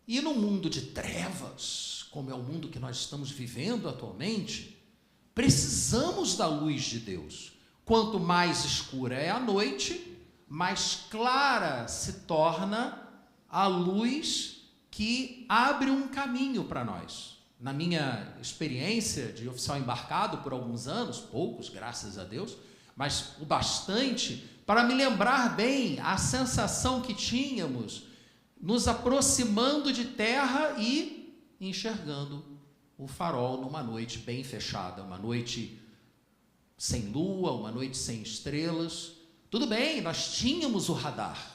E no mundo de trevas, como é o mundo que nós estamos vivendo atualmente, precisamos da luz de Deus. Quanto mais escura é a noite, mais clara se torna a luz que abre um caminho para nós. Na minha experiência de oficial embarcado por alguns anos, poucos, graças a Deus, mas o bastante, para me lembrar bem a sensação que tínhamos nos aproximando de terra e enxergando o farol numa noite bem fechada, uma noite sem lua, uma noite sem estrelas. Tudo bem, nós tínhamos o radar.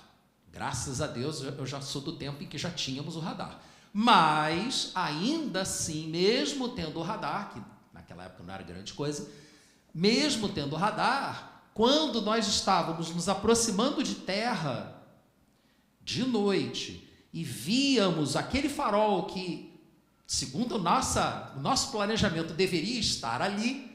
Graças a Deus, eu já sou do tempo em que já tínhamos o radar. Mas, ainda assim, mesmo tendo o radar, que naquela época não era grande coisa, mesmo tendo o radar, quando nós estávamos nos aproximando de terra, de noite, e víamos aquele farol que, segundo o nosso planejamento, deveria estar ali,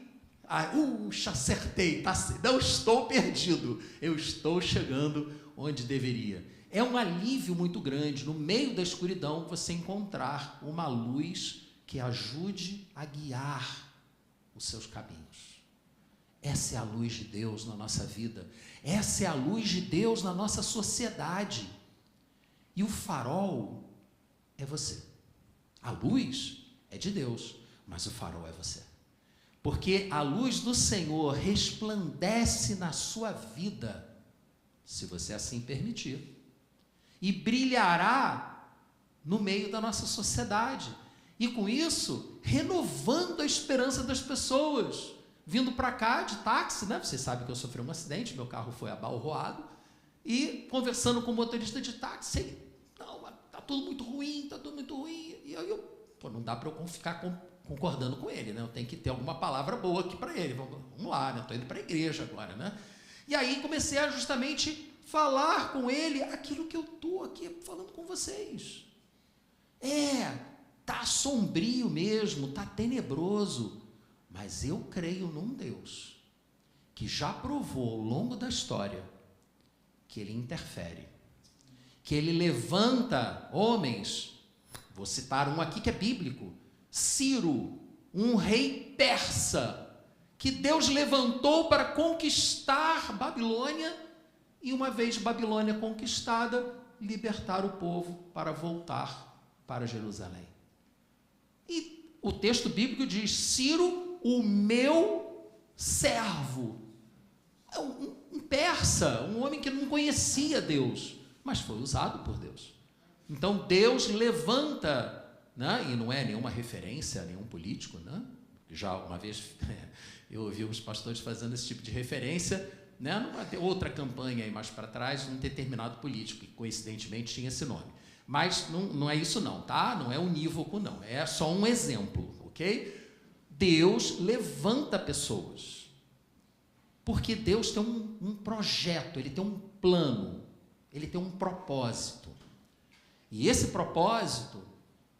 acertei, não estou perdido, eu estou chegando onde deveria. É um alívio muito grande, no meio da escuridão, você encontrar uma luz que ajude a guiar os seus caminhos. Essa é a luz de Deus na nossa vida, essa é a luz de Deus na nossa sociedade. E o farol é você. A luz é de Deus, mas o farol é você. Porque a luz do Senhor resplandece na sua vida, se você assim permitir, e brilhará no meio da nossa sociedade. E com isso, renovando a esperança das pessoas. Vindo para cá de táxi, né? Vocês sabem que eu sofri um acidente, meu carro foi abalroado, e conversando com o motorista de táxi, ele, não, está tudo muito ruim, está tudo muito ruim. E aí não dá para eu ficar concordando com ele, né? Eu tenho que ter alguma palavra boa aqui para ele. Vamos lá, né? Estou indo para a igreja agora, né? E aí comecei a justamente falar com ele aquilo que eu estou aqui falando com vocês. Está sombrio mesmo, está tenebroso, mas eu creio num Deus que já provou ao longo da história que Ele interfere, que Ele levanta homens, vou citar um aqui que é bíblico, Ciro, um rei persa, que Deus levantou para conquistar Babilônia, e uma vez Babilônia conquistada, libertar o povo para voltar para Jerusalém. E o texto bíblico diz, Ciro, o meu servo. Um persa, um homem que não conhecia Deus, mas foi usado por Deus. Então Deus levanta, né? E não é nenhuma referência a nenhum político, né? Já uma vez eu ouvi os pastores fazendo esse tipo de referência, né? Numa outra campanha aí mais para trás, um determinado político, que coincidentemente tinha esse nome. Mas não é isso não, tá? Não é unívoco não, é só um exemplo, ok? Deus levanta pessoas, porque Deus tem um projeto, Ele tem um plano, Ele tem um propósito. E esse propósito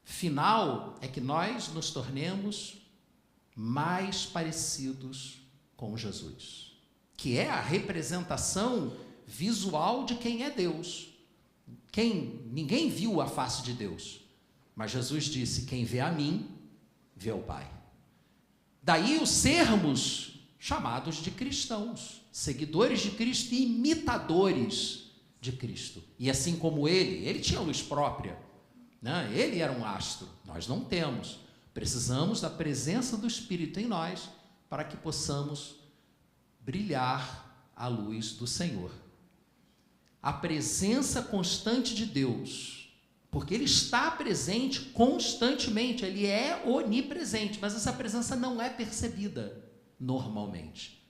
final é que nós nos tornemos mais parecidos com Jesus, que é a representação visual de quem é Deus. Ninguém viu a face de Deus, mas Jesus disse, quem vê a mim, vê o Pai. Daí os sermos chamados de cristãos, seguidores de Cristo e imitadores de Cristo. E assim como ele tinha luz própria, né? Ele era um astro, nós não temos. Precisamos da presença do Espírito em nós para que possamos brilhar a luz do Senhor. A presença constante de Deus, porque Ele está presente constantemente, Ele é onipresente, mas essa presença não é percebida normalmente.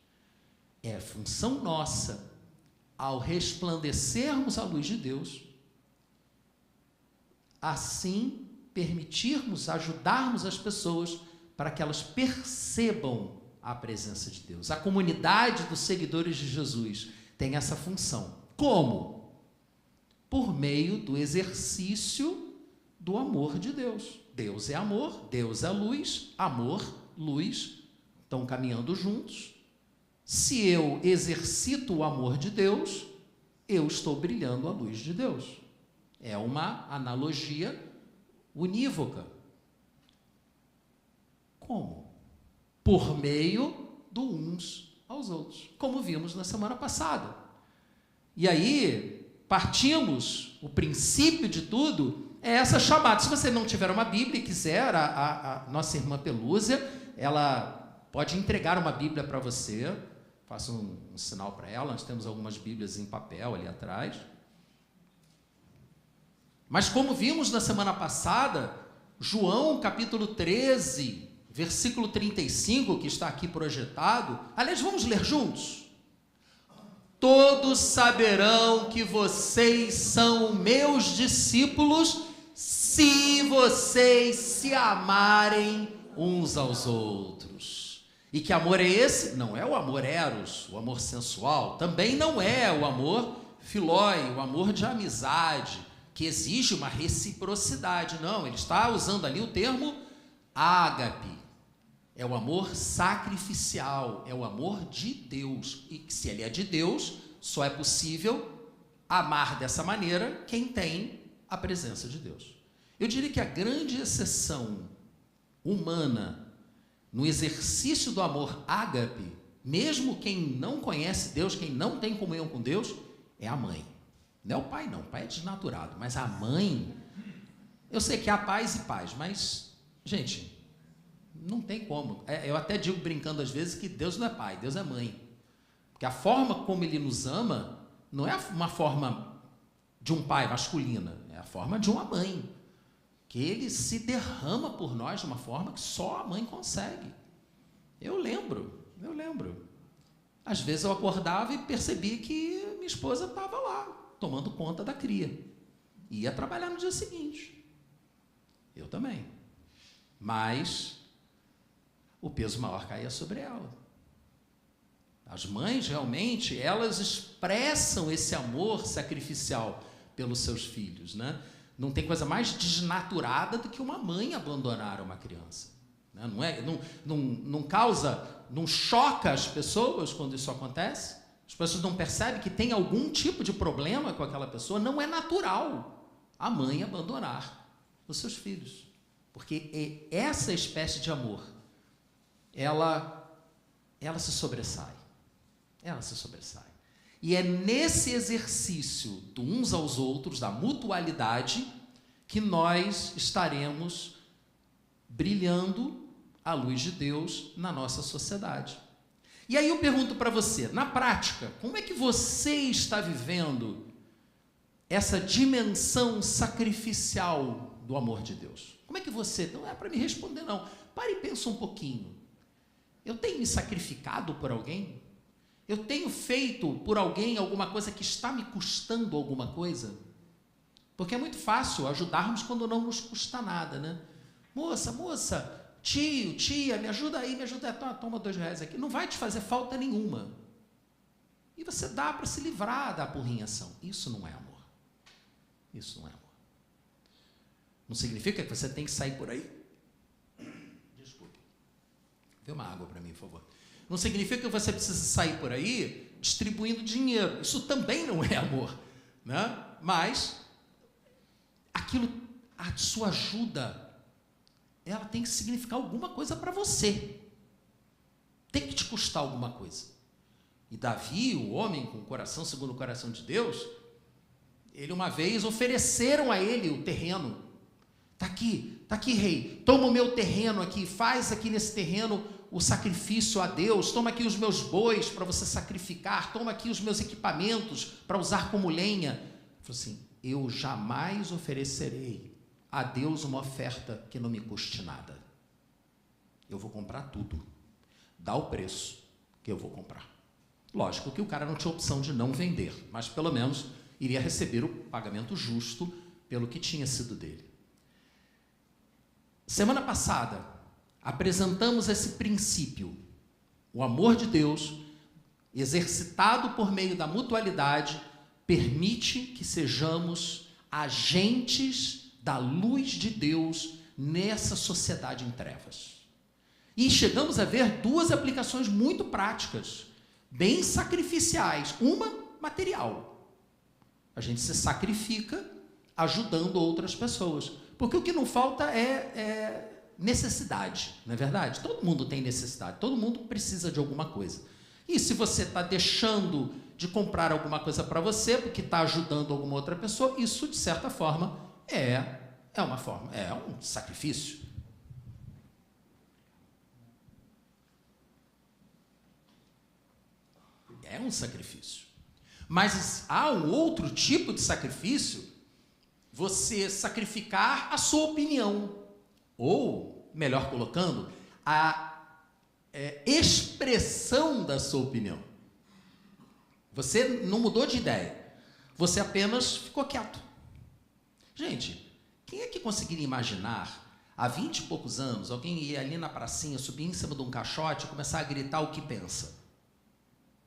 É função nossa, ao resplandecermos a luz de Deus, assim permitirmos, ajudarmos as pessoas para que elas percebam a presença de Deus. A comunidade dos seguidores de Jesus tem essa função. Como? Por meio do exercício do amor de Deus. Deus é amor, Deus é luz, amor, luz, estão caminhando juntos. Se eu exercito o amor de Deus, eu estou brilhando a luz de Deus. É uma analogia unívoca. Como? Por meio do uns aos outros, como vimos na semana passada. E aí, partimos, o princípio de tudo é essa chamada. Se você não tiver uma Bíblia e quiser, a nossa irmã Pelúcia, ela pode entregar uma Bíblia para você. Faça um sinal para ela. Nós temos algumas Bíblias em papel ali atrás. Mas como vimos na semana passada, João capítulo 13, versículo 35, que está aqui projetado. Aliás, vamos ler juntos? Todos saberão que vocês são meus discípulos se vocês se amarem uns aos outros. E que amor é esse? Não é o amor eros, o amor sensual. Também não é o amor filói, o amor de amizade, que exige uma reciprocidade. Não, ele está usando ali o termo ágape. É o amor sacrificial, é o amor de Deus. E se ele é de Deus, só é possível amar dessa maneira quem tem a presença de Deus. Eu diria que a grande exceção humana no exercício do amor ágape, mesmo quem não conhece Deus, quem não tem comunhão com Deus, é a mãe. Não é o pai, não. O pai é desnaturado. Mas a mãe, eu sei que há pais e pais, mas, gente, não tem como. Eu até digo brincando às vezes que Deus não é pai, Deus é mãe. Porque a forma como ele nos ama não é uma forma de um pai masculina, é a forma de uma mãe. Que ele se derrama por nós de uma forma que só a mãe consegue. Eu lembro. Às vezes eu acordava e percebi que minha esposa estava lá, tomando conta da cria. Ia trabalhar no dia seguinte. Eu também. Mas o peso maior caía sobre ela. As mães, realmente, elas expressam esse amor sacrificial pelos seus filhos, né? Não tem coisa mais desnaturada do que uma mãe abandonar uma criança. Não causa, não choca as pessoas quando isso acontece? As pessoas não percebem que tem algum tipo de problema com aquela pessoa? Não é natural a mãe abandonar os seus filhos. Porque essa espécie de amor, ela se sobressai. Ela se sobressai. E é nesse exercício do uns aos outros, da mutualidade, que nós estaremos brilhando a luz de Deus na nossa sociedade. E aí eu pergunto para você, na prática, como é que você está vivendo essa dimensão sacrificial do amor de Deus? Como é que você... Não é para me responder, não. Pare e pensa um pouquinho. Eu tenho me sacrificado por alguém? Eu tenho feito por alguém alguma coisa que está me custando alguma coisa? Porque é muito fácil ajudarmos quando não nos custa nada, né? Moça, tio, tia, me ajuda aí, toma R$2 aqui. Não vai te fazer falta nenhuma. E você dá para se livrar da apurrinhação. Isso não é amor. Isso não é amor. Não significa que você tem que sair por aí. Desculpe. Vê uma água para mim, por favor. Não significa que você precisa sair por aí distribuindo dinheiro. Isso também não é amor, né? Mas a sua ajuda, ela tem que significar alguma coisa para você. Tem que te custar alguma coisa. E Davi, o homem com o coração segundo o coração de Deus, ele uma vez ofereceram a ele o terreno. Tá aqui, rei, toma o meu terreno aqui, faz aqui nesse terreno o sacrifício a Deus, toma aqui os meus bois para você sacrificar, toma aqui os meus equipamentos para usar como lenha. Ele falou assim, eu jamais oferecerei a Deus uma oferta que não me custe nada. Eu vou comprar tudo. Dá o preço que eu vou comprar. Lógico que o cara não tinha opção de não vender, mas pelo menos iria receber o pagamento justo pelo que tinha sido dele. Semana passada, apresentamos esse princípio. O amor de Deus, exercitado por meio da mutualidade, permite que sejamos agentes da luz de Deus nessa sociedade em trevas. E chegamos a ver duas aplicações muito práticas, bem sacrificiais. Uma, material. A gente se sacrifica ajudando outras pessoas. Porque o que não falta é necessidade, não é verdade? Todo mundo tem necessidade, todo mundo precisa de alguma coisa. E se você está deixando de comprar alguma coisa para você, porque está ajudando alguma outra pessoa, isso, de certa forma, é um sacrifício. É um sacrifício. Mas há um outro tipo de sacrifício, você sacrificar a sua opinião, ou, melhor colocando, a expressão da sua opinião. Você não mudou de ideia, você apenas ficou quieto. Gente, quem é que conseguiria imaginar, há 20 e poucos anos, alguém ia ali na pracinha, subir em cima de um caixote e começar a gritar o que pensa?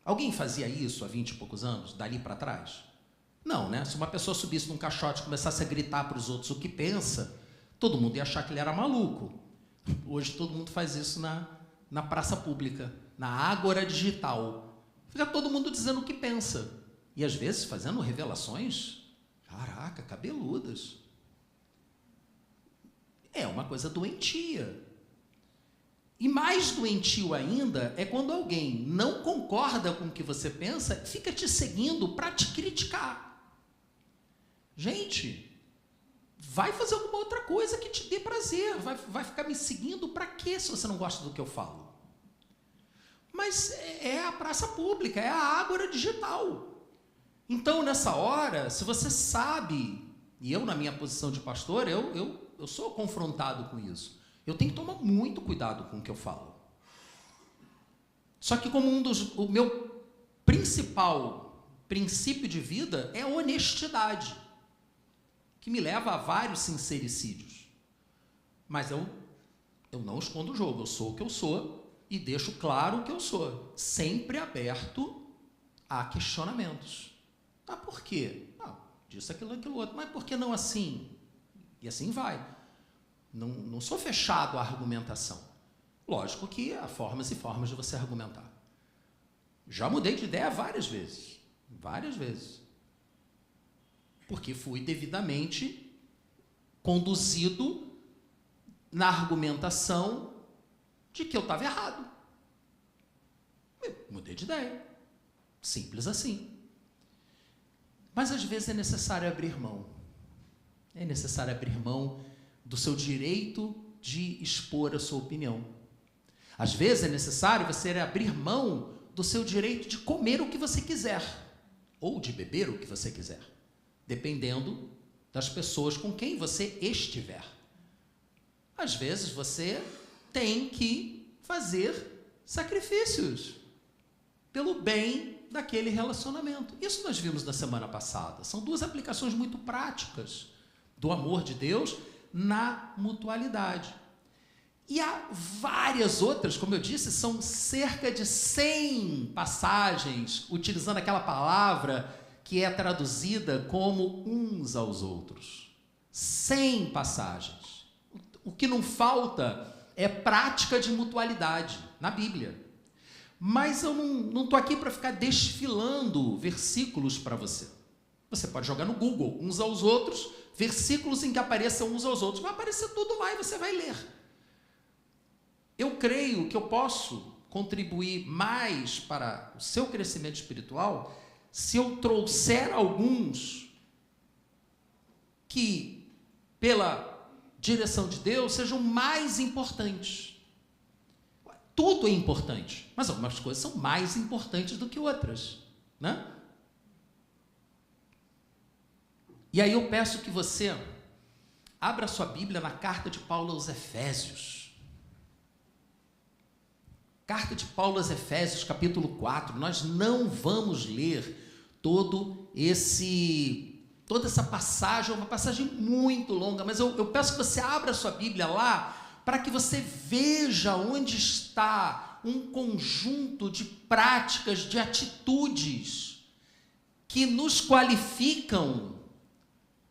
Alguém fazia isso há 20 e poucos anos, dali para trás? Não, né? Se uma pessoa subisse num caixote e começasse a gritar para os outros o que pensa, todo mundo ia achar que ele era maluco. Hoje todo mundo faz isso na praça pública, na ágora digital. Fica todo mundo dizendo o que pensa. E às vezes fazendo revelações, caraca, cabeludas. É uma coisa doentia. E mais doentio ainda é quando alguém não concorda com o que você pensa, fica te seguindo para te criticar. Gente, vai fazer alguma outra coisa que te dê prazer. Vai ficar me seguindo para quê se você não gosta do que eu falo? Mas é a praça pública, é a ágora digital. Então, nessa hora, se você sabe, e eu na minha posição de pastor, eu sou confrontado com isso. Eu tenho que tomar muito cuidado com o que eu falo. Só que como o meu principal princípio de vida é a honestidade, que me leva a vários sincericídios. Mas eu não escondo o jogo, eu sou o que eu sou e deixo claro o que eu sou, sempre aberto a questionamentos. Ah, por quê? Disso, aquilo, outro. Mas por que não assim? E assim vai. Não sou fechado à argumentação. Lógico que há formas e formas de você argumentar. Já mudei de ideia várias vezes. Várias vezes. Porque fui devidamente conduzido na argumentação de que eu estava errado. Eu mudei de ideia. Simples assim. Mas às vezes é necessário abrir mão. É necessário abrir mão do seu direito de expor a sua opinião. Às vezes é necessário você abrir mão do seu direito de comer o que você quiser, ou de beber o que você quiser, dependendo das pessoas com quem você estiver. Às vezes você tem que fazer sacrifícios pelo bem daquele relacionamento. Isso nós vimos na semana passada. São duas aplicações muito práticas do amor de Deus na mutualidade. E há várias outras, como eu disse, são cerca de 100 passagens, utilizando aquela palavra que é traduzida como uns aos outros. 100 passagens. O que não falta é prática de mutualidade na Bíblia. Mas eu não estou aqui para ficar desfilando versículos para você. Você pode jogar no Google, uns aos outros, versículos em que apareçam uns aos outros. Vai aparecer tudo lá e você vai ler. Eu creio que eu posso contribuir mais para o seu crescimento espiritual se eu trouxer alguns que, pela direção de Deus, sejam mais importantes. Tudo é importante, mas algumas coisas são mais importantes do que outras, né? E aí eu peço que você abra sua Bíblia na carta de Paulo aos Efésios. Carta de Paulo aos Efésios, capítulo 4. Nós não vamos ler toda essa passagem, é uma passagem muito longa, mas eu peço que você abra sua Bíblia lá, para que você veja onde está um conjunto de práticas, de atitudes que nos qualificam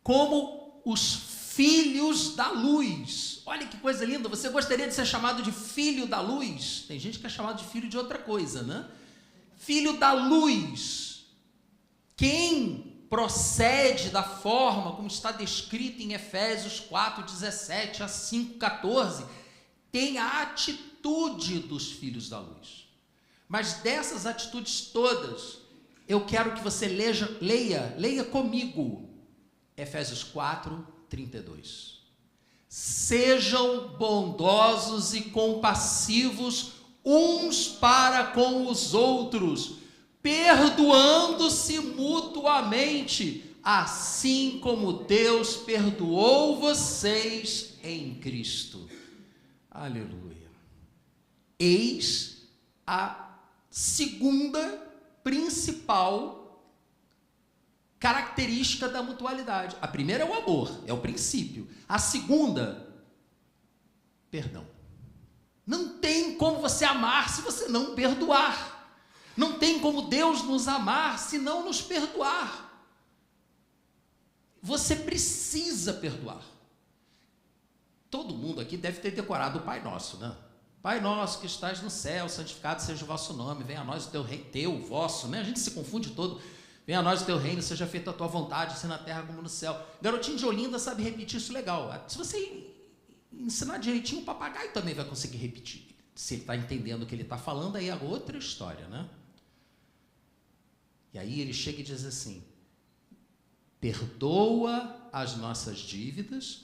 como os filhos da luz. Olha que coisa linda, você gostaria de ser chamado de filho da luz? Tem gente que é chamado de filho de outra coisa, né? Filho da luz. Quem procede da forma como está descrito em Efésios 4:17 a 5:14, tem a atitude dos filhos da luz. Mas dessas atitudes todas, eu quero que você leia comigo Efésios 4:32. Sejam bondosos e compassivos uns para com os outros, perdoando-se mutuamente, assim como Deus perdoou vocês em Cristo. Aleluia. Eis a segunda principal característica da mutualidade. A primeira é o amor, é o princípio. A segunda, perdão. Não tem como você amar se você não perdoar. Não tem como Deus nos amar se não nos perdoar. Você precisa perdoar. Todo mundo aqui deve ter decorado o Pai Nosso, né? Pai nosso que estás no céu, santificado seja o vosso nome, venha a nós o teu reino, teu, vosso, né? A gente se confunde todo. Venha a nós o teu reino, seja feita a tua vontade, assim na terra como no céu. Garotinho de Olinda sabe repetir isso legal. Se você ensinar direitinho, o papagaio também vai conseguir repetir. Se ele está entendendo o que ele está falando, aí é outra história, né? E aí ele chega e diz assim: perdoa as nossas dívidas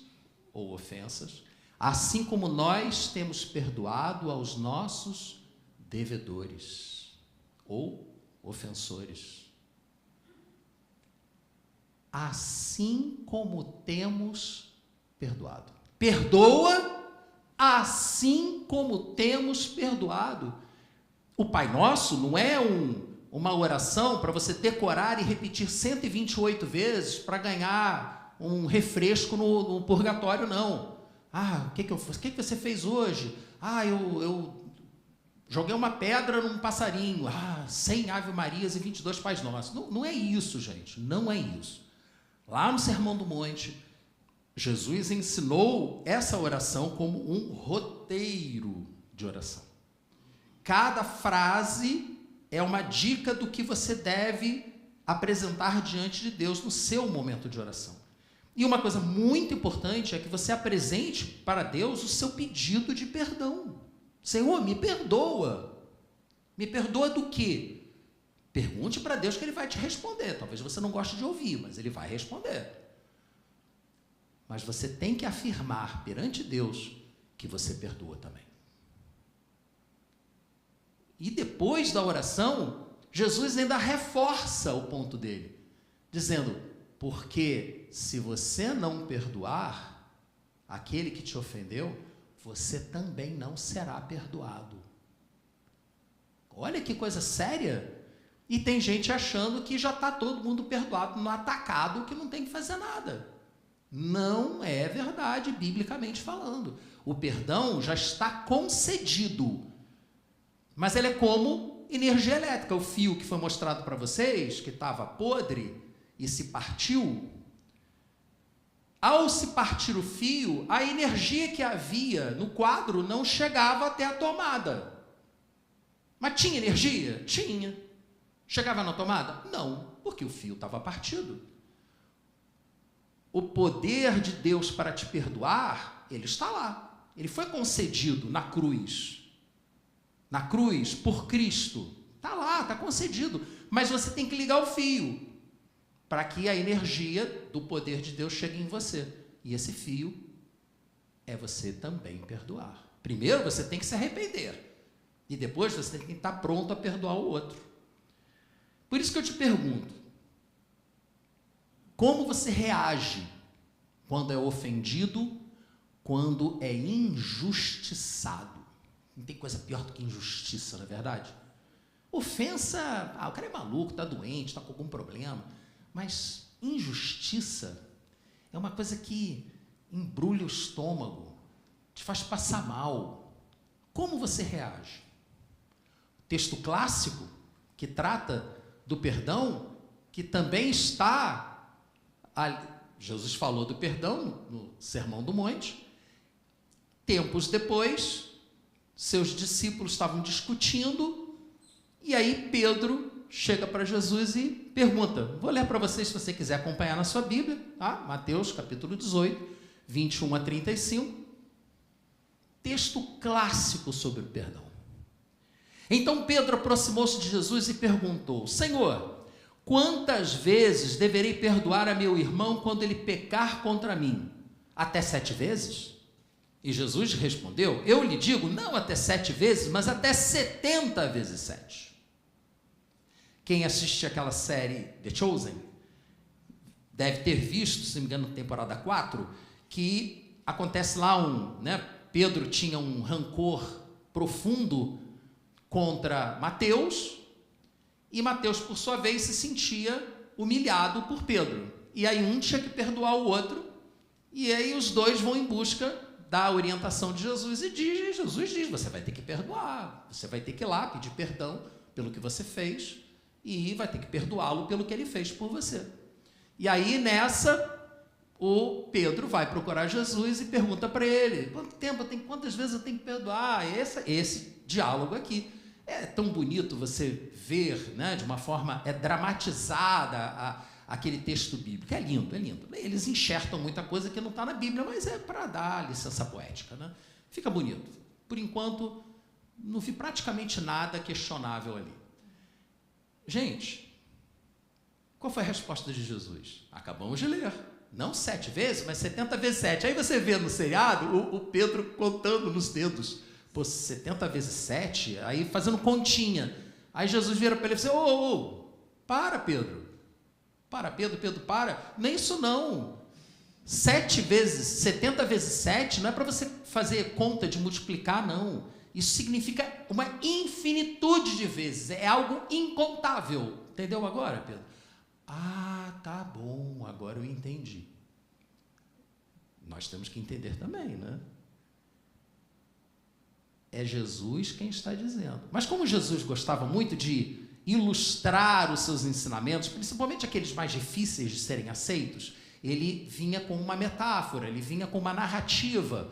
ou ofensas, assim como nós temos perdoado aos nossos devedores ou ofensores. Assim como temos perdoado. Perdoa assim como temos perdoado. O Pai Nosso não é uma oração para você decorar e repetir 128 vezes para ganhar um refresco no purgatório, não. O que você fez hoje? Eu joguei uma pedra num passarinho. 100 Ave Marias e 22 Pais Nossos. Não é isso, gente. Não é isso. Lá no Sermão do Monte, Jesus ensinou essa oração como um roteiro de oração. Cada frase é uma dica do que você deve apresentar diante de Deus no seu momento de oração. E uma coisa muito importante é que você apresente para Deus o seu pedido de perdão. Senhor, me perdoa. Me perdoa do quê? Pergunte para Deus que Ele vai te responder. Talvez você não goste de ouvir, mas Ele vai responder. Mas você tem que afirmar perante Deus que você perdoa também. E depois da oração, Jesus ainda reforça o ponto dele, dizendo: porque se você não perdoar aquele que te ofendeu, você também não será perdoado. Olha que coisa séria. E tem gente achando que já está todo mundo perdoado no atacado, que não tem que fazer nada. Não é verdade, biblicamente falando. O perdão já está concedido. Mas ele é como energia elétrica. O fio que foi mostrado para vocês, que estava podre e se partiu, ao se partir o fio, a energia que havia no quadro não chegava até a tomada. Mas tinha energia? Tinha. Chegava na tomada? Não, porque o fio estava partido. O poder de Deus para te perdoar, ele está lá. Ele foi concedido na cruz. Na cruz, por Cristo. Está lá, está concedido. Mas você tem que ligar o fio para que a energia do poder de Deus chegue em você. E esse fio é você também perdoar. Primeiro você tem que se arrepender. E depois você tem que estar pronto a perdoar o outro. Por isso que eu te pergunto: como você reage quando é ofendido, quando é injustiçado? Não tem coisa pior do que injustiça, não é verdade? Ofensa, o cara é maluco, está doente, está com algum problema. Mas injustiça é uma coisa que embrulha o estômago, te faz passar mal. Como você reage? O texto clássico, que trata do perdão, que também está... Jesus falou do perdão no Sermão do Monte. Tempos depois, seus discípulos estavam discutindo, e aí Pedro chega para Jesus e pergunta. Vou ler para vocês, se você quiser acompanhar na sua Bíblia, tá? Mateus, capítulo 18, 21 a 35. Texto clássico sobre o perdão. Então Pedro aproximou-se de Jesus e perguntou: Senhor, quantas vezes deverei perdoar a meu irmão quando ele pecar contra mim? Até 7 vezes? E Jesus respondeu: eu lhe digo, não até 7 vezes, mas até 70 vezes 7. Quem assiste aquela série The Chosen deve ter visto, se não me engano, temporada 4, que acontece lá Pedro tinha um rancor profundo contra Mateus, e Mateus, por sua vez, se sentia humilhado por Pedro. E aí um tinha que perdoar o outro, e aí os dois vão em busca da orientação de Jesus, e Jesus diz, você vai ter que perdoar, você vai ter que ir lá pedir perdão pelo que você fez, e vai ter que perdoá-lo pelo que ele fez por você. E aí, nessa, o Pedro vai procurar Jesus e pergunta para ele: quantas vezes eu tenho que perdoar? Esse diálogo aqui. É tão bonito você ver, de uma forma dramatizada aquele texto bíblico. É lindo, é lindo. Eles enxertam muita coisa que não está na Bíblia, mas é para dar licença poética, Fica bonito. Por enquanto, não vi praticamente nada questionável ali. Gente, qual foi a resposta de Jesus? Acabamos de ler. Não 7 vezes, mas 70 vezes 7. Aí você vê no seriado o Pedro contando nos dedos. 70 vezes 7, aí fazendo continha. Aí Jesus vira para ele e diz: para, Pedro. Para, Pedro, para. Nem isso não. 70 vezes 7 não é para você fazer conta de multiplicar, não. Isso significa uma infinitude de vezes. É algo incontável. Entendeu agora, Pedro? Ah, tá bom. Agora eu entendi. Nós temos que entender também, É Jesus quem está dizendo. Mas como Jesus gostava muito de ilustrar os seus ensinamentos, principalmente aqueles mais difíceis de serem aceitos, ele vinha com uma metáfora, ele vinha com uma narrativa,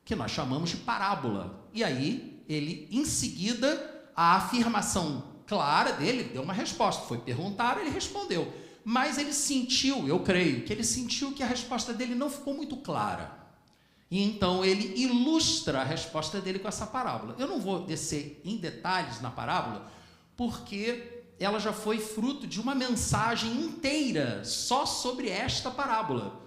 que nós chamamos de parábola. E aí, ele, em seguida, a afirmação clara dele, deu uma resposta. Foi perguntar, ele respondeu. Mas ele sentiu, eu creio, que ele sentiu que a resposta dele não ficou muito clara. E então ele ilustra a resposta dele com essa parábola. Eu não vou descer em detalhes na parábola, porque ela já foi fruto de uma mensagem inteira só sobre esta parábola.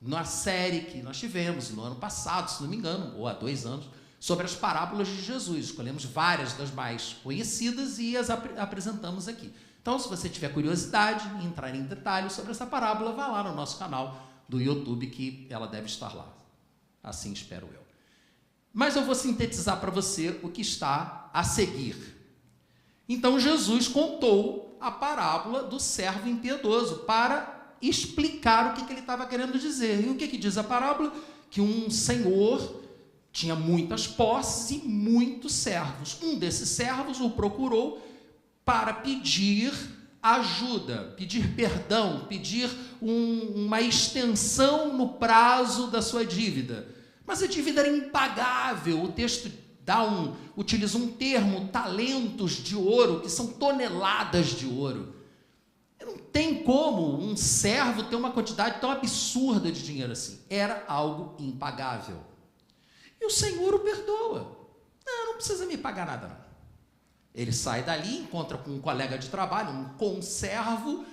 Na série que nós tivemos no ano passado, se não me engano, ou há 2 anos, sobre as parábolas de Jesus. Escolhemos várias das mais conhecidas e as apresentamos aqui. Então, se você tiver curiosidade em entrar em detalhes sobre essa parábola, vá lá no nosso canal do YouTube, que ela deve estar lá. Assim espero eu. Mas eu vou sintetizar para você o que está a seguir. Então, Jesus contou a parábola do servo impiedoso para explicar o que ele estava querendo dizer. E o que diz a parábola? Que um senhor tinha muitas posses e muitos servos. Um desses servos o procurou para pedir ajuda, pedir perdão, pedir uma extensão no prazo da sua dívida. Mas a dívida era impagável. O texto utiliza um termo, talentos de ouro, que são toneladas de ouro. Não tem como um servo ter uma quantidade tão absurda de dinheiro assim. Era algo impagável. E o Senhor o perdoa. Não precisa me pagar nada, não. Ele sai dali, encontra com um colega de trabalho, um conservo,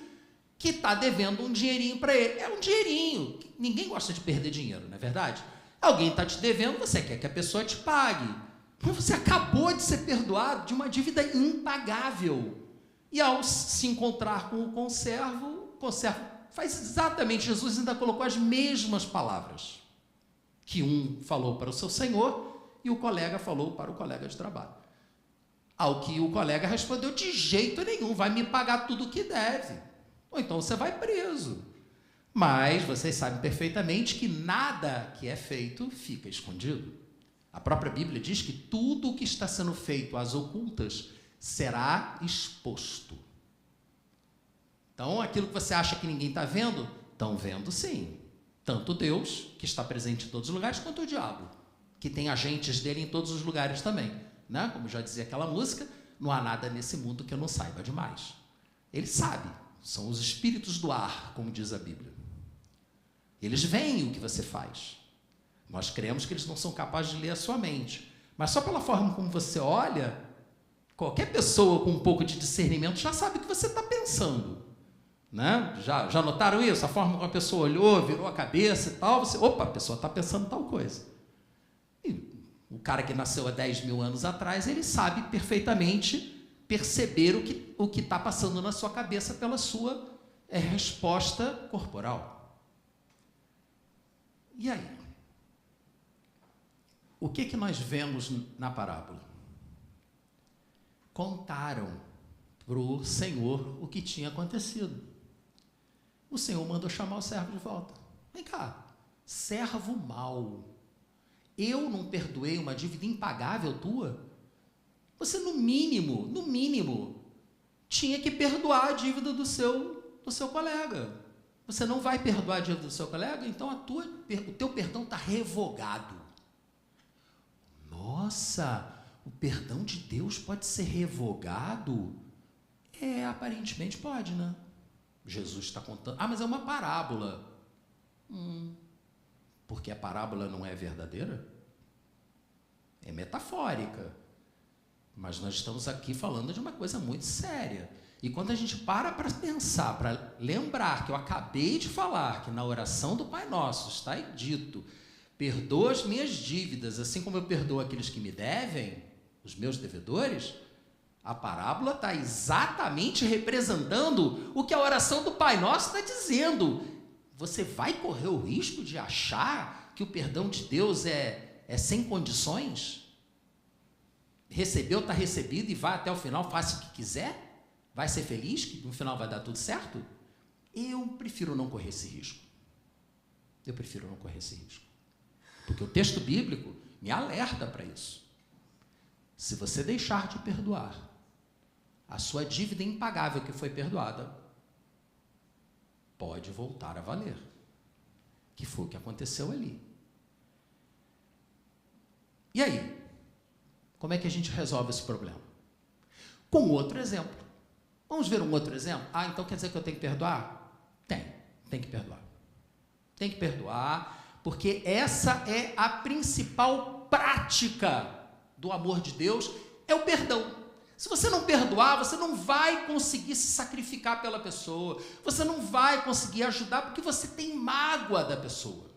que está devendo um dinheirinho para ele. É um dinheirinho. Ninguém gosta de perder dinheiro, não é verdade? Alguém está te devendo, você quer que a pessoa te pague. Mas você acabou de ser perdoado de uma dívida impagável. E ao se encontrar com o conservo faz exatamente, Jesus ainda colocou as mesmas palavras que um falou para o seu senhor e o colega falou para o colega de trabalho. Ao que o colega respondeu: de jeito nenhum, vai me pagar tudo o que deve, ou então você vai preso. Mas vocês sabem perfeitamente que nada que é feito fica escondido. A própria Bíblia diz que tudo o que está sendo feito às ocultas será exposto. Então, aquilo que você acha que ninguém está vendo, estão vendo sim. Tanto Deus, que está presente em todos os lugares, quanto o diabo, que tem agentes dele em todos os lugares também. Como já dizia aquela música, não há nada nesse mundo que eu não saiba demais. Ele sabe, são os espíritos do ar, como diz a Bíblia. Eles veem o que você faz. Nós cremos que eles não são capazes de ler a sua mente. Mas só pela forma como você olha, qualquer pessoa com um pouco de discernimento já sabe o que você está pensando. Né? Já notaram isso? A forma como a pessoa olhou, virou a cabeça e tal, opa, a pessoa está pensando tal coisa. E o cara que nasceu há 10 mil anos atrás, ele sabe perfeitamente perceber o que está passando na sua cabeça pela sua resposta corporal. E aí? O que nós vemos na parábola? Contaram para o Senhor o que tinha acontecido. O Senhor mandou chamar o servo de volta. Vem cá, servo mau, eu não perdoei uma dívida impagável tua? Você, no mínimo, tinha que perdoar a dívida do seu colega. Você não vai perdoar a dívida do seu colega? Então o teu perdão está revogado. Nossa, o perdão de Deus pode ser revogado? Aparentemente pode, né? Jesus está contando. Mas é uma parábola. Porque a parábola não é verdadeira? É metafórica. Mas nós estamos aqui falando de uma coisa muito séria. E quando a gente para pensar, para lembrar que eu acabei de falar que na oração do Pai Nosso está dito: perdoa as minhas dívidas, assim como eu perdoo aqueles que me devem, os meus devedores, a parábola está exatamente representando o que a oração do Pai Nosso está dizendo. Você vai correr o risco de achar que o perdão de Deus é sem condições? Recebeu, está recebido e vai até o final, faça o que quiser? Vai ser feliz, que no final vai dar tudo certo? Eu prefiro não correr esse risco. Porque o texto bíblico me alerta para isso. Se você deixar de perdoar, a sua dívida impagável que foi perdoada pode voltar a valer. Que foi o que aconteceu ali. E aí? Como é que a gente resolve esse problema? Com outro exemplo. Vamos ver um outro exemplo? Então quer dizer que eu tenho que perdoar? Tem que perdoar. Tem que perdoar, porque essa é a principal prática do amor de Deus, é o perdão. Se você não perdoar, você não vai conseguir se sacrificar pela pessoa, você não vai conseguir ajudar, porque você tem mágoa da pessoa.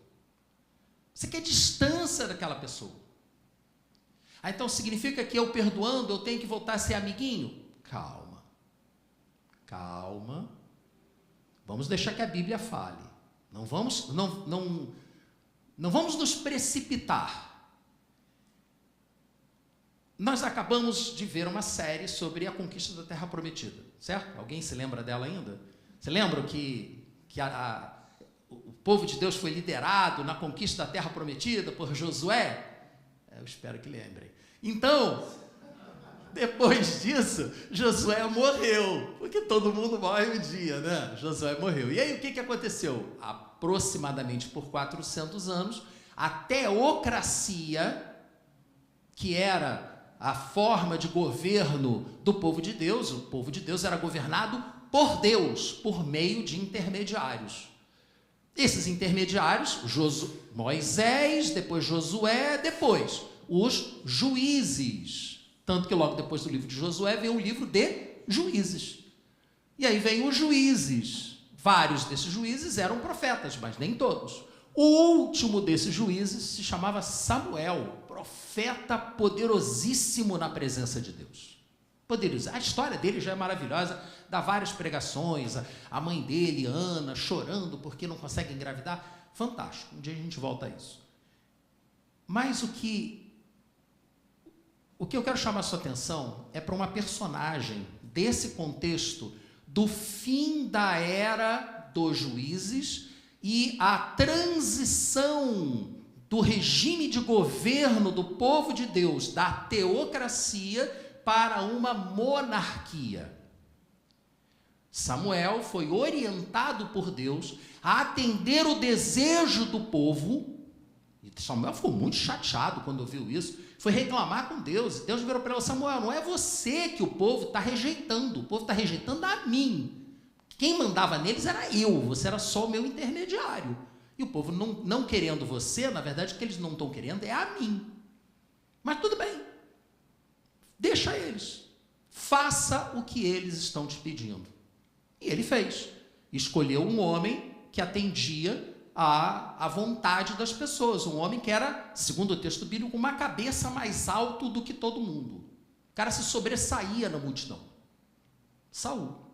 Você quer distância daquela pessoa. Então significa que eu perdoando, eu tenho que voltar a ser amiguinho? Calma. Vamos deixar que a Bíblia fale. Não vamos nos precipitar. Nós acabamos de ver uma série sobre a conquista da Terra Prometida, certo? Alguém se lembra dela ainda? Você lembra que o povo de Deus foi liderado na conquista da Terra Prometida por Josué? Eu espero que lembrem. Então, depois disso, Josué morreu, porque todo mundo morre um dia, né? Josué morreu. E aí o que aconteceu? Aproximadamente por 400 anos, a teocracia, que era a forma de governo do povo de Deus, o povo de Deus era governado por Deus, por meio de intermediários. Esses intermediários, Moisés, depois Josué, depois os juízes. Tanto que logo depois do livro de Josué vem o livro de Juízes. E aí vem os juízes. Vários desses juízes eram profetas, mas nem todos. O último desses juízes se chamava Samuel, profeta poderosíssimo na presença de Deus. Poderoso. A história dele já é maravilhosa, dá várias pregações, a mãe dele, Ana, chorando porque não consegue engravidar. Fantástico, um dia a gente volta a isso. Mas o que eu quero chamar a sua atenção é para uma personagem desse contexto do fim da era dos juízes e a transição do regime de governo do povo de Deus, da teocracia para uma monarquia. Samuel foi orientado por Deus a atender o desejo do povo. E Samuel ficou muito chateado quando ouviu isso. Foi reclamar com Deus. Deus virou para ele: Samuel, não é você que o povo está rejeitando. O povo está rejeitando a mim. Quem mandava neles era eu, você era só o meu intermediário. E o povo não querendo você, na verdade, o que eles não estão querendo é a mim. Mas tudo bem, deixa eles. Faça o que eles estão te pedindo. E ele fez. Escolheu um homem que atendia à vontade das pessoas. Um homem que era, segundo o texto bíblico, com uma cabeça mais alta do que todo mundo. O cara se sobressaía na multidão. Saul.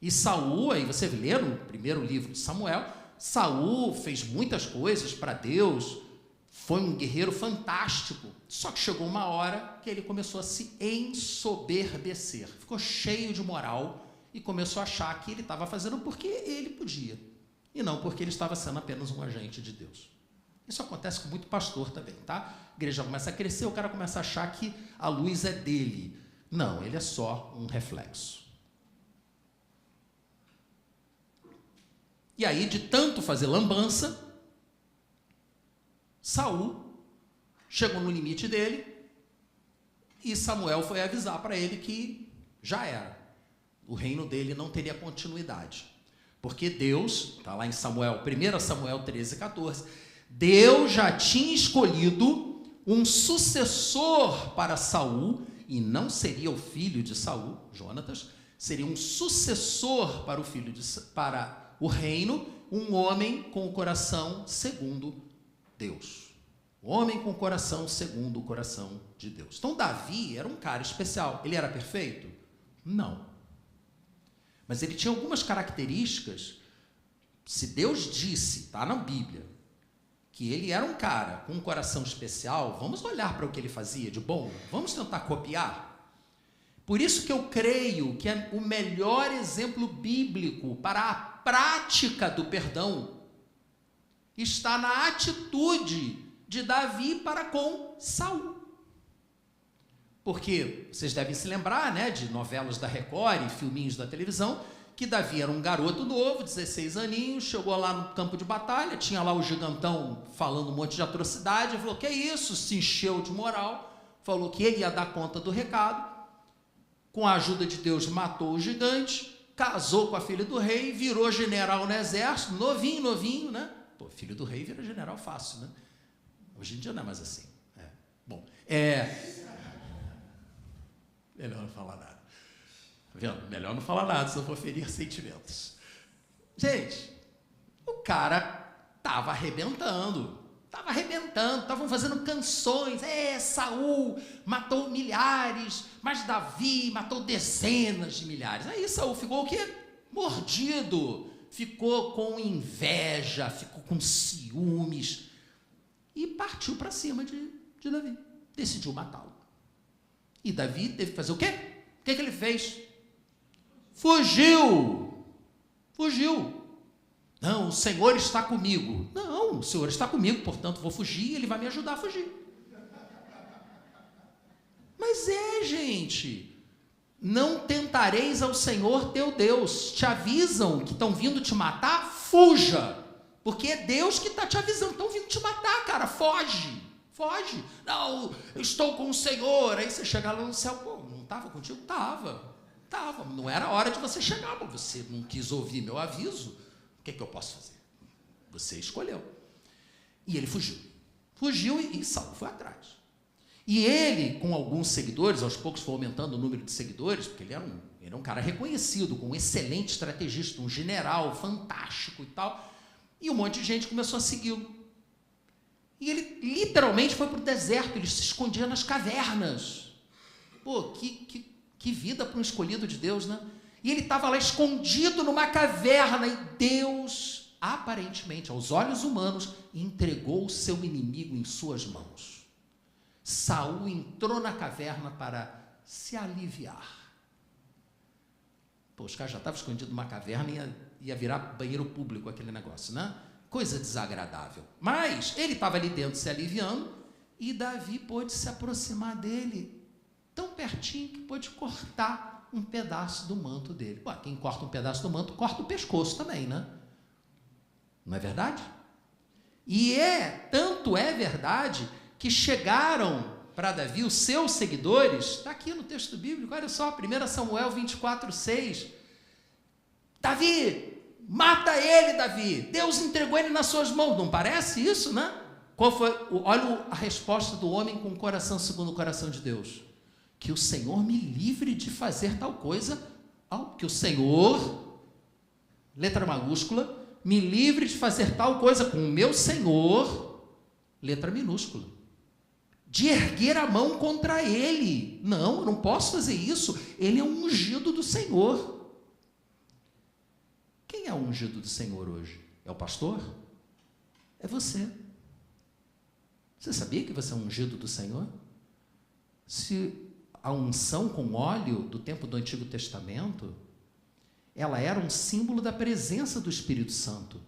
E Saul, aí você lê no primeiro livro de Samuel, Saul fez muitas coisas para Deus, foi um guerreiro fantástico, só que chegou uma hora que ele começou a se ensoberbecer, ficou cheio de moral e começou a achar que ele estava fazendo porque ele podia, e não porque ele estava sendo apenas um agente de Deus. Isso acontece com muito pastor também, tá? A igreja começa a crescer, o cara começa a achar que a luz é dele. Não, ele é só um reflexo. E aí, de tanto fazer lambança, Saul chegou no limite dele e Samuel foi avisar para ele que já era. O reino dele não teria continuidade. Porque Deus, está lá em Samuel, 1 Samuel 13, 14, Deus já tinha escolhido um sucessor para Saul, e não seria o filho de Saul, Jonatas, seria um sucessor para para o reino, um homem com o coração segundo Deus. Um homem com o coração segundo o coração de Deus. Então, Davi era um cara especial. Ele era perfeito? Não. Mas ele tinha algumas características. Se Deus disse, está na Bíblia, que ele era um cara com um coração especial, vamos olhar para o que ele fazia de bom? Vamos tentar copiar? Por isso que eu creio que é o melhor exemplo bíblico para a prática do perdão está na atitude de Davi para com Saul. Porque vocês devem se lembrar, né, de novelas da Record e filminhos da televisão, que Davi era um garoto novo, 16 aninhos, chegou lá no campo de batalha, tinha lá o gigantão falando um monte de atrocidade, falou, que é isso? Se encheu de moral, falou que ele ia dar conta do recado, com a ajuda de Deus matou o gigante, casou com a filha do rei, virou general no exército, novinho, né? Pô, filho do rei vira general fácil, né? Hoje em dia não é mais assim. Melhor não falar nada. Tá vendo? Melhor não falar nada, senão vou ferir sentimentos. Gente, o cara estava arrebentando, estavam fazendo canções, Saul matou milhares, mas Davi matou dezenas de milhares. Aí Saul ficou o quê? Mordido, ficou com inveja, ficou com ciúmes e partiu para cima de Davi, decidiu matá-lo. E Davi teve que fazer o quê? O que ele fez? Fugiu. Não, o Senhor está comigo. Não, o Senhor está comigo, portanto vou fugir e ele vai me ajudar a fugir. Mas gente, não tentareis ao Senhor teu Deus. Te avisam que estão vindo te matar, fuja. Porque é Deus que está te avisando, estão vindo te matar, cara, foge. Não, eu estou com o Senhor. Aí você chega lá no céu, pô, não estava contigo? Estava. Não era hora de você chegar, mas você não quis ouvir meu aviso. O que eu posso fazer? Você escolheu. E ele fugiu e Saul foi atrás. E ele, com alguns seguidores, aos poucos foi aumentando o número de seguidores, porque ele era um cara reconhecido, com um excelente estrategista, um general fantástico e tal, e um monte de gente começou a segui-lo. E ele literalmente foi para o deserto, ele se escondia nas cavernas. Pô, que vida para um escolhido de Deus, né? E ele estava lá escondido numa caverna e Deus, aparentemente, aos olhos humanos, entregou o seu inimigo em suas mãos. Saul entrou na caverna para se aliviar. Pô, os caras já estavam escondidos numa caverna e ia virar banheiro público aquele negócio, né? Coisa desagradável. Mas ele estava ali dentro se aliviando e Davi pôde se aproximar dele tão pertinho que pôde cortar um pedaço do manto dele. Pô, quem corta um pedaço do manto, corta o pescoço também, né? Não é verdade? E tanto é verdade que chegaram para Davi, os seus seguidores, está aqui no texto bíblico, olha só, 1 Samuel 24, 6, Davi, mata ele, Davi. Deus entregou ele nas suas mãos. Não parece isso, né? Qual foi? Olha a resposta do homem com o coração segundo o coração de Deus. Que o Senhor me livre de fazer tal coisa. Que o Senhor, letra maiúscula, me livre de fazer tal coisa com o meu Senhor, letra minúscula. De erguer a mão contra ele. Não, eu não posso fazer isso. Ele é um ungido do Senhor. Quem é o ungido do Senhor hoje? É o pastor? É você. Você sabia que você é um ungido do Senhor? Se a unção com óleo do tempo do Antigo Testamento, ela era um símbolo da presença do Espírito Santo.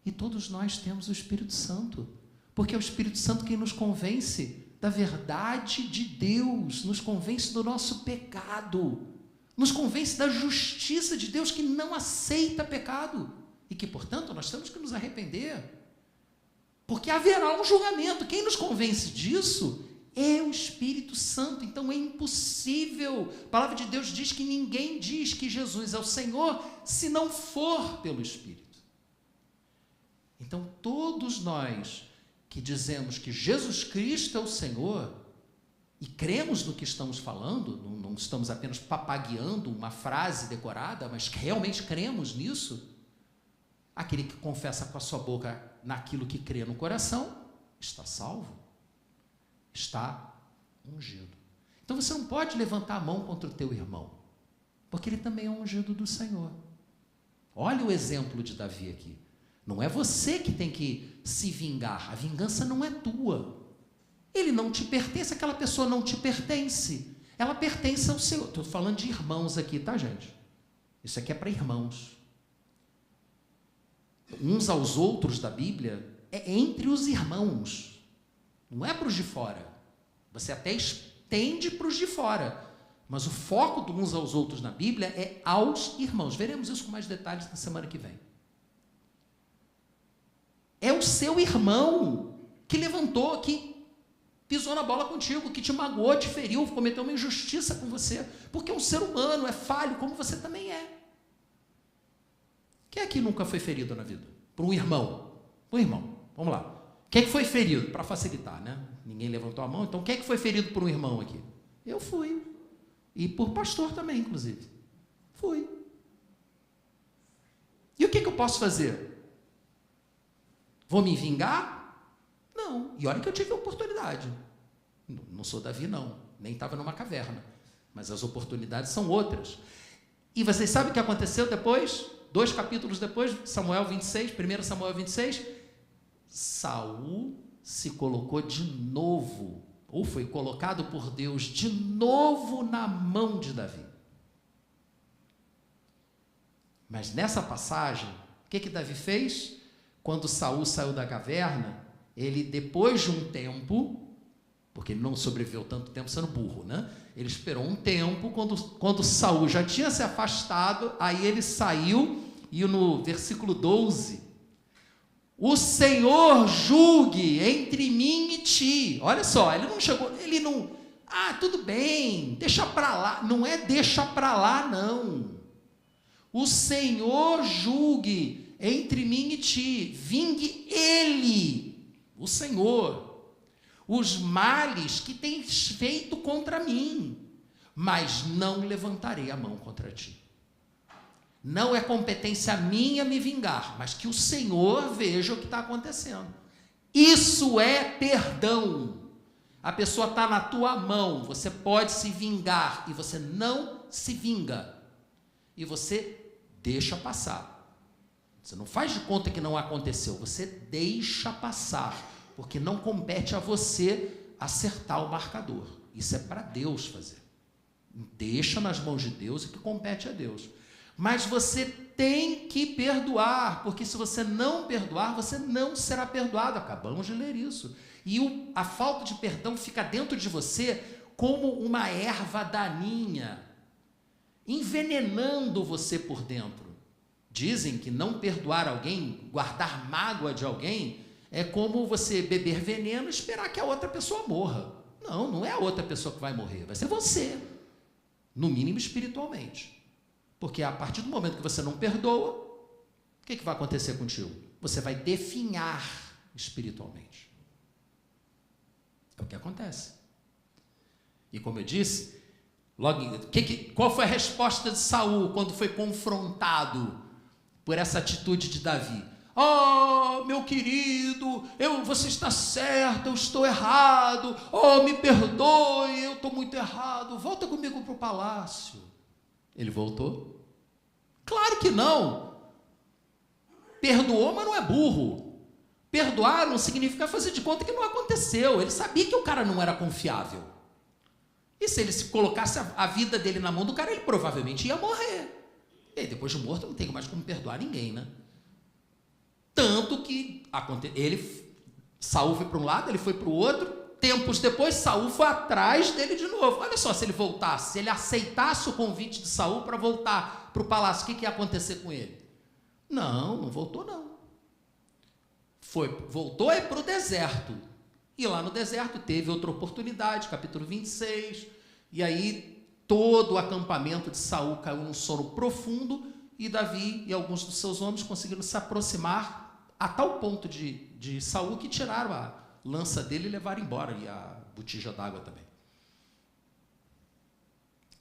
E todos nós temos o Espírito Santo, porque é o Espírito Santo quem nos convence da verdade de Deus, nos convence do nosso pecado, nos convence da justiça de Deus que não aceita pecado e que, portanto, nós temos que nos arrepender, porque haverá um julgamento. Quem nos convence disso é o Espírito Santo. Então é impossível. A palavra de Deus diz que ninguém diz que Jesus é o Senhor se não for pelo Espírito. Então todos nós que dizemos que Jesus Cristo é o Senhor e cremos no que estamos falando, não estamos apenas papagueando uma frase decorada, mas realmente cremos nisso, aquele que confessa com a sua boca naquilo que crê no coração, está salvo, está ungido. Então você não pode levantar a mão contra o teu irmão, porque ele também é ungido do Senhor. Olha o exemplo de Davi aqui. Não é você que tem que se vingar, a vingança não é tua. Ele não te pertence, aquela pessoa não te pertence. Ela pertence ao Senhor. Estou falando de irmãos aqui, tá, gente? Isso aqui é para irmãos. Uns aos outros da Bíblia é entre os irmãos. Não é para os de fora. Você até estende para os de fora. Mas o foco de uns aos outros na Bíblia é aos irmãos. Veremos isso com mais detalhes na semana que vem. É o seu irmão que levantou, que pisou na bola contigo, que te magoou, te feriu, cometeu uma injustiça com você, porque é um ser humano, é falho, como você também é. Quem aqui nunca foi ferido na vida? Por um irmão. Um irmão, vamos lá. Quem é que foi ferido? Para facilitar, né? Ninguém levantou a mão, então quem é que foi ferido por um irmão aqui? Eu fui. E por pastor também, inclusive. Fui. E o que eu posso fazer? Vou me vingar? Não. E olha que eu tive a oportunidade. Não sou Davi, não. Nem estava numa caverna. Mas as oportunidades são outras. E vocês sabem o que aconteceu depois? 2 capítulos depois, Samuel 26, 1 Samuel 26, Saul se colocou de novo, ou foi colocado por Deus de novo na mão de Davi. Mas nessa passagem, o que Davi fez? Quando Saul saiu da caverna, ele, depois de um tempo, porque ele não sobreviveu tanto tempo sendo burro, né? Ele esperou um tempo, quando Saul já tinha se afastado, aí ele saiu, e no versículo 12, o Senhor julgue entre mim e ti. Olha só, ele não chegou, ele não, tudo bem, deixa para lá. Não é deixa para lá, não. O Senhor julgue entre mim e ti, vingue ele, o Senhor, os males que tens feito contra mim, mas não levantarei a mão contra ti. Não é competência minha me vingar, mas que o Senhor veja o que está acontecendo. Isso é perdão. A pessoa está na tua mão, você pode se vingar, e você não se vinga, e você deixa passar. Você não faz de conta que não aconteceu, você deixa passar, porque não compete a você acertar o marcador. Isso é para Deus fazer. Deixa nas mãos de Deus e que compete a Deus. Mas você tem que perdoar, porque se você não perdoar, você não será perdoado. Acabamos de ler isso. E a falta de perdão fica dentro de você como uma erva daninha, envenenando você por dentro. Dizem que não perdoar alguém, guardar mágoa de alguém, é como você beber veneno e esperar que a outra pessoa morra. Não é a outra pessoa que vai morrer, vai ser você, no mínimo espiritualmente. Porque a partir do momento que você não perdoa, o que vai acontecer contigo? Você vai definhar espiritualmente. É o que acontece. E como eu disse, qual foi a resposta de Saul quando foi confrontado por essa atitude de Davi? Oh, meu querido, você está certo, eu estou errado. Oh, me perdoe, eu estou muito errado. Volta comigo para o palácio. Ele voltou? Claro que não. Perdoou, mas não é burro. Perdoar não significa fazer de conta que não aconteceu. Ele sabia que o cara não era confiável. E se ele se colocasse a vida dele na mão do cara, ele provavelmente ia morrer. E aí, depois de morto, não tem mais como perdoar ninguém, né? Tanto que Saul foi para um lado, ele foi para o outro. Tempos depois, Saul foi atrás dele de novo. Olha só, se ele voltasse, se ele aceitasse o convite de Saul para voltar para o palácio, o que ia acontecer com ele? Não voltou não. Voltou para o deserto. E lá no deserto teve outra oportunidade, capítulo 26. E aí todo o acampamento de Saul caiu num sono profundo. E Davi e alguns dos seus homens conseguiram se aproximar a tal ponto de Saul que tiraram a lança dele e levaram embora ali a botija d'água também.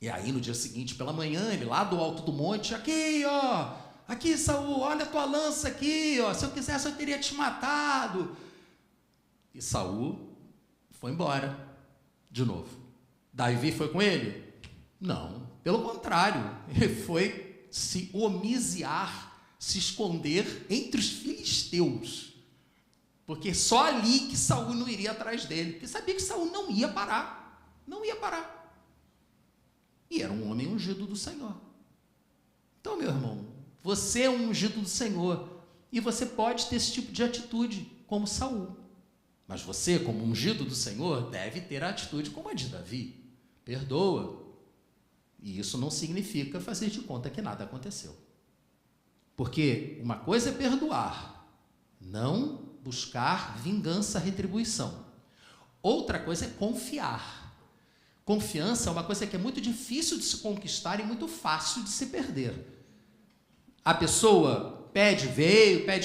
E aí no dia seguinte, pela manhã, ele lá do alto do monte, aqui Saul, olha a tua lança aqui, se eu quisesse eu teria te matado. E Saul foi embora de novo. Davi foi com ele? Não, pelo contrário, ele foi se homiciar, se esconder entre os filisteus, porque só ali que Saul não iria atrás dele, porque sabia que Saul não ia parar, e era um homem ungido do Senhor. Então, meu irmão, você é um ungido do Senhor, e você pode ter esse tipo de atitude como Saul, mas você, como ungido do Senhor, deve ter a atitude como a de Davi, perdoa. E isso não significa fazer de conta que nada aconteceu. Porque uma coisa é perdoar, não buscar vingança, retribuição. Outra coisa é confiar. Confiança é uma coisa que é muito difícil de se conquistar e muito fácil de se perder. A pessoa pede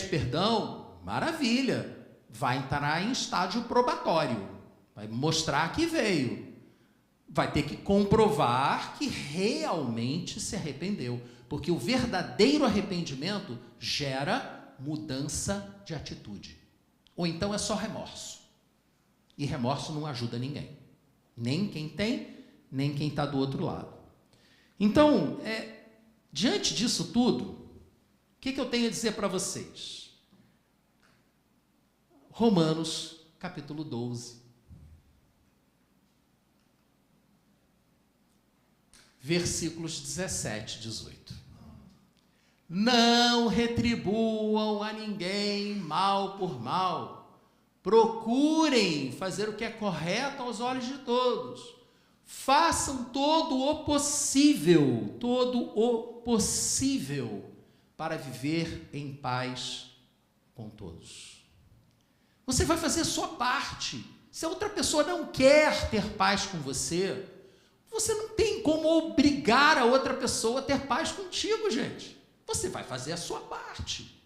perdão, maravilha, vai entrar em estágio probatório, vai mostrar que veio. Vai ter que comprovar que realmente se arrependeu, porque o verdadeiro arrependimento gera mudança de atitude. Ou então é só remorso. E remorso não ajuda ninguém. Nem quem tem, nem quem está do outro lado. Então, diante disso tudo, o que eu tenho a dizer para vocês? Romanos, capítulo 12. Versículos 17 e 18. Não retribuam a ninguém mal por mal. Procurem fazer o que é correto aos olhos de todos. Façam todo o possível para viver em paz com todos. Você vai fazer a sua parte. Se a outra pessoa não quer ter paz com você, você não tem como obrigar a outra pessoa a ter paz contigo, gente. Você vai fazer a sua parte.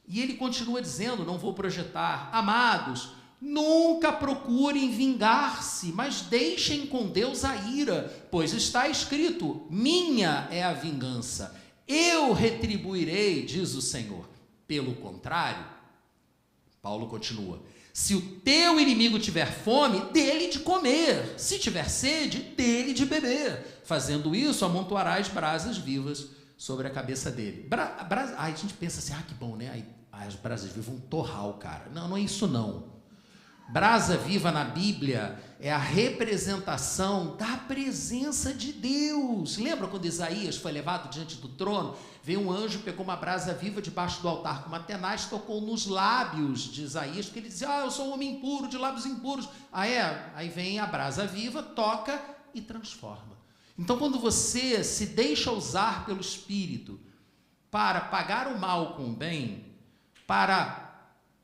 E ele continua dizendo, não vou projetar, amados, nunca procurem vingar-se, mas deixem com Deus a ira, pois está escrito, minha é a vingança, eu retribuirei, diz o Senhor. Pelo contrário, Paulo continua, se o teu inimigo tiver fome, dê-lhe de comer. Se tiver sede, dê-lhe de beber. Fazendo isso, amontoarás brasas vivas sobre a cabeça dele. Aí a gente pensa assim, que bom, né? Aí as brasas vivas vão torrar o cara. Não é isso não. Brasa viva na Bíblia é a representação da presença de Deus. Lembra quando Isaías foi levado diante do trono? Veio um anjo, pegou uma brasa viva debaixo do altar com uma tenaz, tocou nos lábios de Isaías, porque ele dizia, eu sou um homem impuro, de lábios impuros. Aí vem a brasa viva, toca e transforma. Então, quando você se deixa usar pelo Espírito para pagar o mal com o bem, para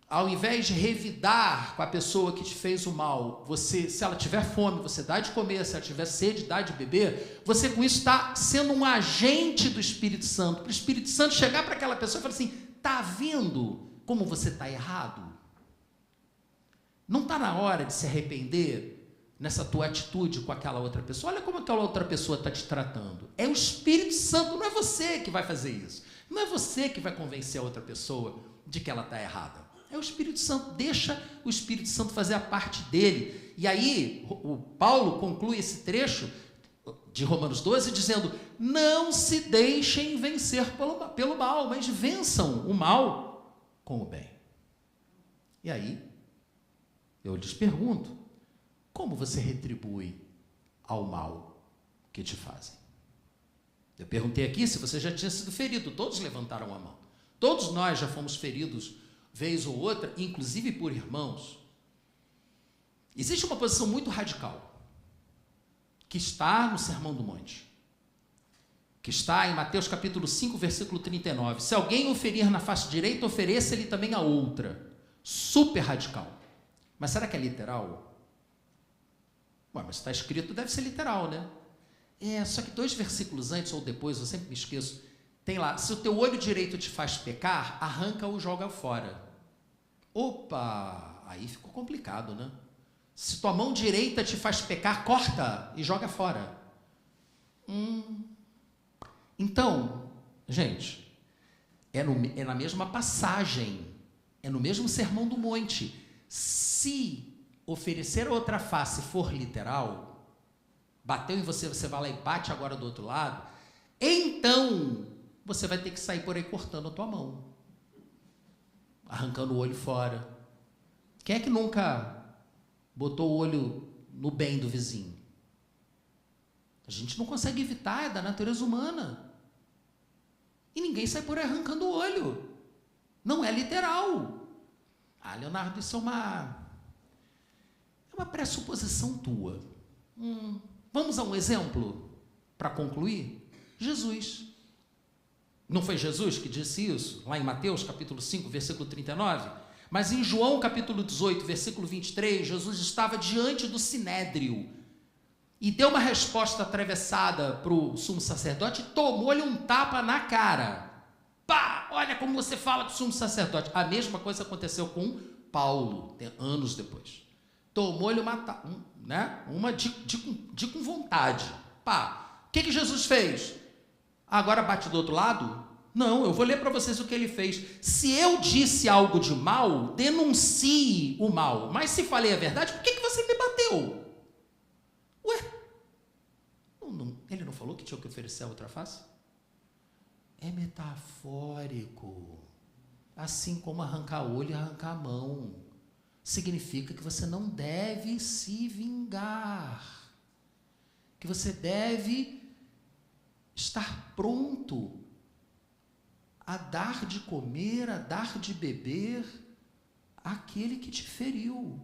ao invés de revidar com a pessoa que te fez o mal, se ela tiver fome, você dá de comer, se ela tiver sede, dá de beber, você com isso está sendo um agente do Espírito Santo, para o Espírito Santo chegar para aquela pessoa e falar assim, está vendo como você está errado? Não está na hora de se arrepender nessa tua atitude com aquela outra pessoa? Olha como aquela outra pessoa está te tratando. É o Espírito Santo, não é você que vai fazer isso. Não é você que vai convencer a outra pessoa de que ela está errada. É o Espírito Santo. Deixa o Espírito Santo fazer a parte dele. E aí, o Paulo conclui esse trecho de Romanos 12 dizendo, não se deixem vencer pelo mal, mas vençam o mal com o bem. E aí, eu lhes pergunto, como você retribui ao mal que te fazem? Eu perguntei aqui se você já tinha sido ferido, todos levantaram a mão. Todos nós já fomos feridos, vez ou outra, inclusive por irmãos. Existe uma posição muito radical, que está no Sermão do Monte, que está em Mateus capítulo 5, versículo 39. Se alguém o ferir na face direita, ofereça-lhe também a outra. Super radical. Mas será que é literal? Ué, mas está escrito, deve ser literal, né? Só que 2 versículos antes ou depois, eu sempre me esqueço, tem lá, se o teu olho direito te faz pecar, arranca-o e joga fora. Opa, aí ficou complicado, né? Se tua mão direita te faz pecar, corta e joga fora. Então, gente, é na mesma passagem, é no mesmo Sermão do Monte. Se oferecer a outra face for literal, bateu em você, você vai lá e bate agora do outro lado, então você vai ter que sair por aí cortando a tua mão, arrancando o olho fora. Quem é que nunca botou o olho no bem do vizinho? A gente não consegue evitar, é da natureza humana. E ninguém sai por aí arrancando o olho. Não é literal. Ah, Leonardo, isso é uma pressuposição tua. Vamos a um exemplo para concluir? Jesus. Não foi Jesus que disse isso? Lá em Mateus, capítulo 5, versículo 39? Mas em João, capítulo 18, versículo 23, Jesus estava diante do Sinédrio e deu uma resposta atravessada para o sumo sacerdote e tomou-lhe um tapa na cara. Pá! Olha como você fala com o sumo sacerdote. A mesma coisa aconteceu com Paulo, anos depois. Tomou-lhe uma de com vontade. Pá! O que Jesus fez? Agora bate do outro lado? Não, eu vou ler para vocês o que ele fez. Se eu disse algo de mal, denuncie o mal. Mas se falei a verdade, por que você me bateu? Ué? Ele não falou que tinha que oferecer a outra face? É metafórico. Assim como arrancar olho e arrancar a mão. Significa que você não deve se vingar. Que você deve estar pronto a dar de comer, a dar de beber àquele que te feriu.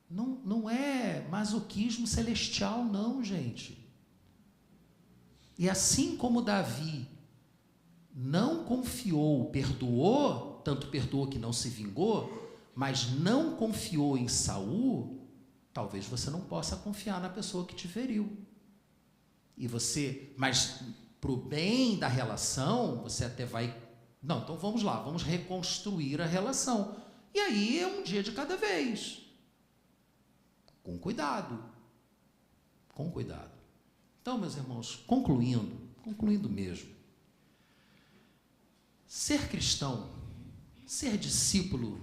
Não é masoquismo celestial, não, gente. E assim como Davi não confiou, perdoou, tanto perdoou que não se vingou, mas não confiou em Saul, talvez você não possa confiar na pessoa que te feriu. Mas para o bem da relação, você até vai... Não, então vamos lá, vamos reconstruir a relação. E aí é um dia de cada vez. Com cuidado. Com cuidado. Então, meus irmãos, concluindo mesmo, ser cristão, ser discípulo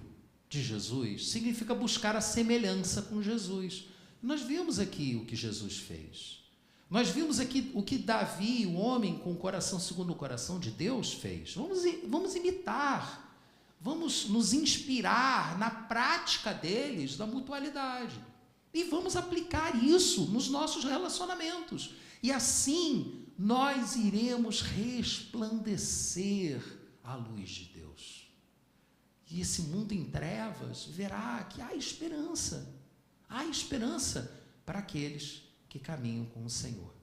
de Jesus, significa buscar a semelhança com Jesus. Nós vimos aqui o que Jesus fez. Nós vimos aqui o que Davi, o homem com o coração segundo o coração de Deus, fez. Vamos imitar, vamos nos inspirar na prática deles, da mutualidade. E vamos aplicar isso nos nossos relacionamentos. E assim nós iremos resplandecer a luz de Deus. E esse mundo em trevas verá que há esperança para aqueles que caminham com o Senhor.